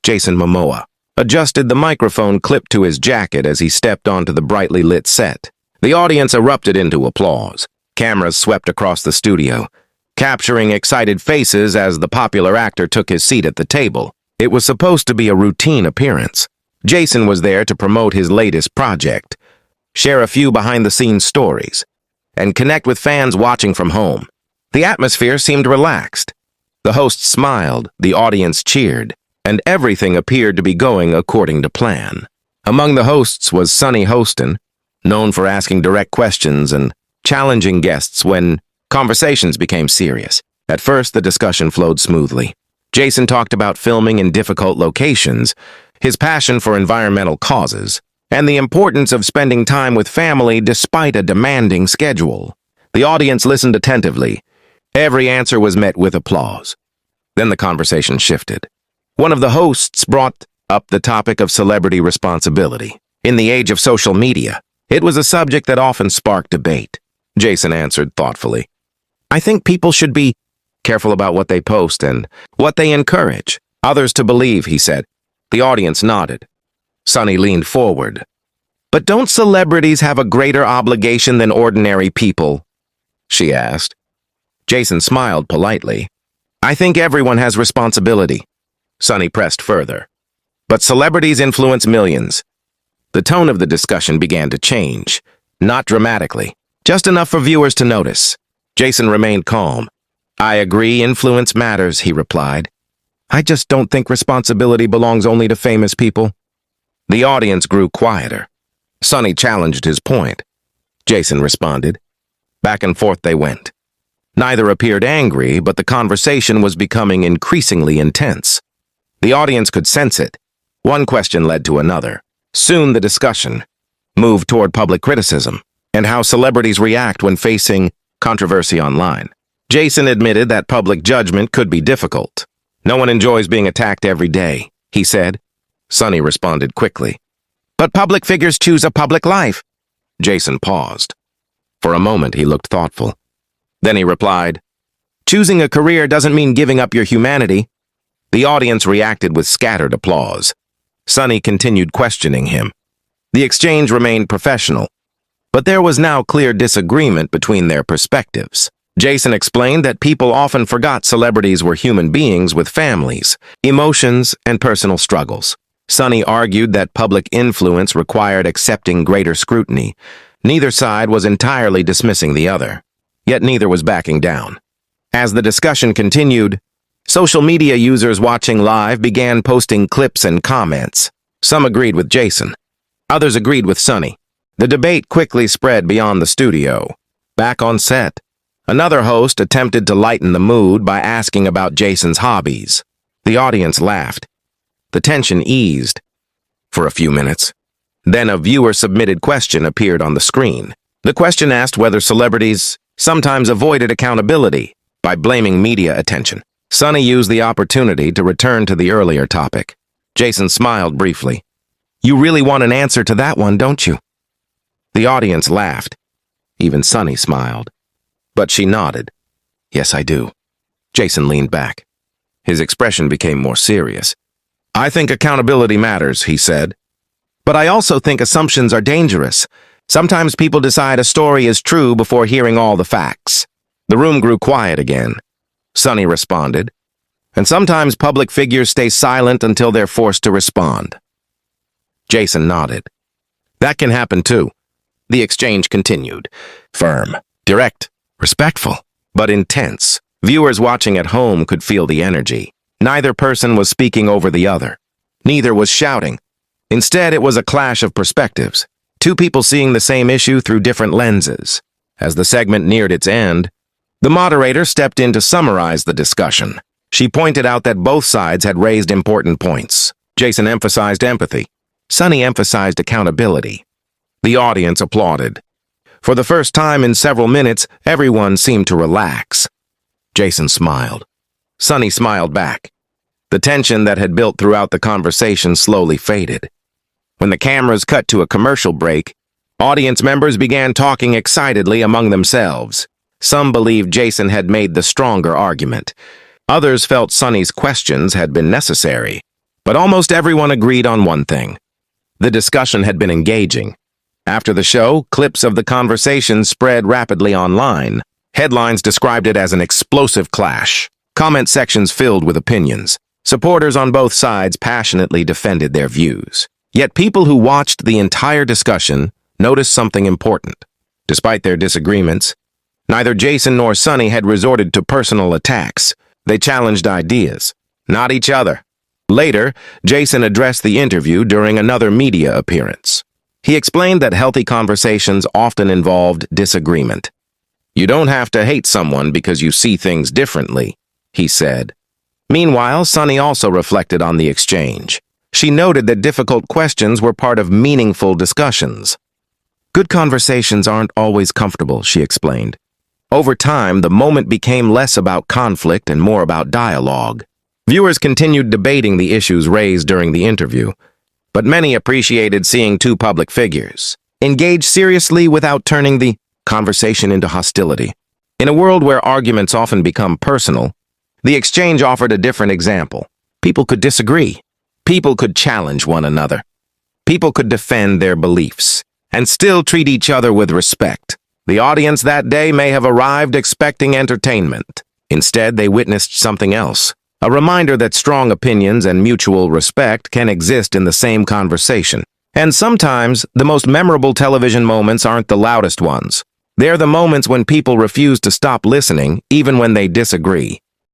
Jason Momoa, adjusted the microphone clipped to his jacket as he stepped onto the brightly lit set. The audience erupted into applause. Cameras swept across the studio, capturing excited faces as the popular actor took his seat at the table. It was supposed to be a routine appearance. Jason was there to promote his latest project, share a few behind-the-scenes stories, and connect with fans watching from home. The atmosphere seemed relaxed. The host smiled, the audience cheered, and everything appeared to be going according to plan. Among the hosts was Hostin, known for asking direct questions and challenging guests when conversations became serious. At first, the discussion flowed smoothly. Jason talked about filming in difficult locations, his passion for environmental causes, and the importance of spending time with family despite a demanding schedule. The audience listened attentively. Every answer was met with applause. Then the conversation shifted. One of the hosts brought up the topic of celebrity responsibility. In the age of social media, it was a subject that often sparked debate. Jason answered thoughtfully, "I think people should be careful about what they post and what they encourage others to believe," he said. The audience nodded. Sunny leaned forward. "But don't celebrities have a greater obligation than ordinary people?" she asked. Jason smiled politely. "I think everyone has responsibility." Sunny pressed further. "But celebrities influence millions." The tone of the discussion began to change, not dramatically, just enough for viewers to notice. Jason remained calm. "I agree, influence matters," he replied. "I just don't think responsibility belongs only to famous people." The audience grew quieter. Sunny challenged his point. Jason responded. Back and forth they went. Neither appeared angry, but the conversation was becoming increasingly intense. The audience could sense it. One question led to another. Soon the discussion moved toward public criticism and how celebrities react when facing controversy online. Jason admitted that public judgment could be difficult. "No one enjoys being attacked every day," he said. Sunny responded quickly. "But public figures choose a public life." Jason paused. For a moment he looked thoughtful. Then he replied, "Choosing a career doesn't mean giving up your humanity." The audience reacted with scattered applause. Sunny continued questioning him. The exchange remained professional, but there was now clear disagreement between their perspectives. Jason explained that people often forgot celebrities were human beings with families, emotions, and personal struggles. Sunny argued that public influence required accepting greater scrutiny. Neither side was entirely dismissing the other, yet neither was backing down. As the discussion continued, social media users watching live began posting clips and comments. Some agreed with Jason. Others agreed with Sunny. The debate quickly spread beyond the studio. Back on set, another host attempted to lighten the mood by asking about Jason's hobbies. The audience laughed. The tension eased for a few minutes. Then a viewer-submitted question appeared on the screen. The question asked whether celebrities sometimes avoided accountability by blaming media attention. Sunny used the opportunity to return to the earlier topic. Jason smiled briefly. "You really want an answer to that one, don't you?" The audience laughed. Even Sunny smiled. But she nodded. "Yes, I do." Jason leaned back. His expression became more serious. "I think accountability matters," he said. "But I also think assumptions are dangerous. Sometimes people decide a story is true before hearing all the facts." The room grew quiet again. Sunny responded. "And sometimes public figures stay silent until they're forced to respond." Jason nodded. "That can happen too." The exchange continued. Firm, direct, respectful, but intense. Viewers watching at home could feel the energy. Neither person was speaking over the other. Neither was shouting. Instead, it was a clash of perspectives. Two people seeing the same issue through different lenses. As the segment neared its end, the moderator stepped in to summarize the discussion. She pointed out that both sides had raised important points. Jason emphasized empathy. Sunny emphasized accountability. The audience applauded. For the first time in several minutes, everyone seemed to relax. Jason smiled. Sunny smiled back. The tension that had built throughout the conversation slowly faded. When the cameras cut to a commercial break, audience members began talking excitedly among themselves. Some believed Jason had made the stronger argument. Others felt Sunny's questions had been necessary. But almost everyone agreed on one thing. The discussion had been engaging. After the show, clips of the conversation spread rapidly online. Headlines described it as an explosive clash. Comment sections filled with opinions. Supporters on both sides passionately defended their views. Yet people who watched the entire discussion noticed something important. Despite their disagreements, neither Jason nor Sonny had resorted to personal attacks. They challenged ideas, not each other. Later, Jason addressed the interview during another media appearance. He explained that healthy conversations often involved disagreement. "You don't have to hate someone because you see things differently," he said. Meanwhile, Sonny also reflected on the exchange. She noted that difficult questions were part of meaningful discussions. "Good conversations aren't always comfortable," she explained. Over time, the moment became less about conflict and more about dialogue. Viewers continued debating the issues raised during the interview, but many appreciated seeing two public figures engage seriously without turning the conversation into hostility. In a world where arguments often become personal, the exchange offered a different example. People could disagree. People could challenge one another. People could defend their beliefs and still treat each other with respect. The audience that day may have arrived expecting entertainment. Instead, they witnessed something else. A reminder that strong opinions and mutual respect can exist in the same conversation. And sometimes, the most memorable television moments aren't the loudest ones. They're the moments when people refuse to stop listening, even when they disagree.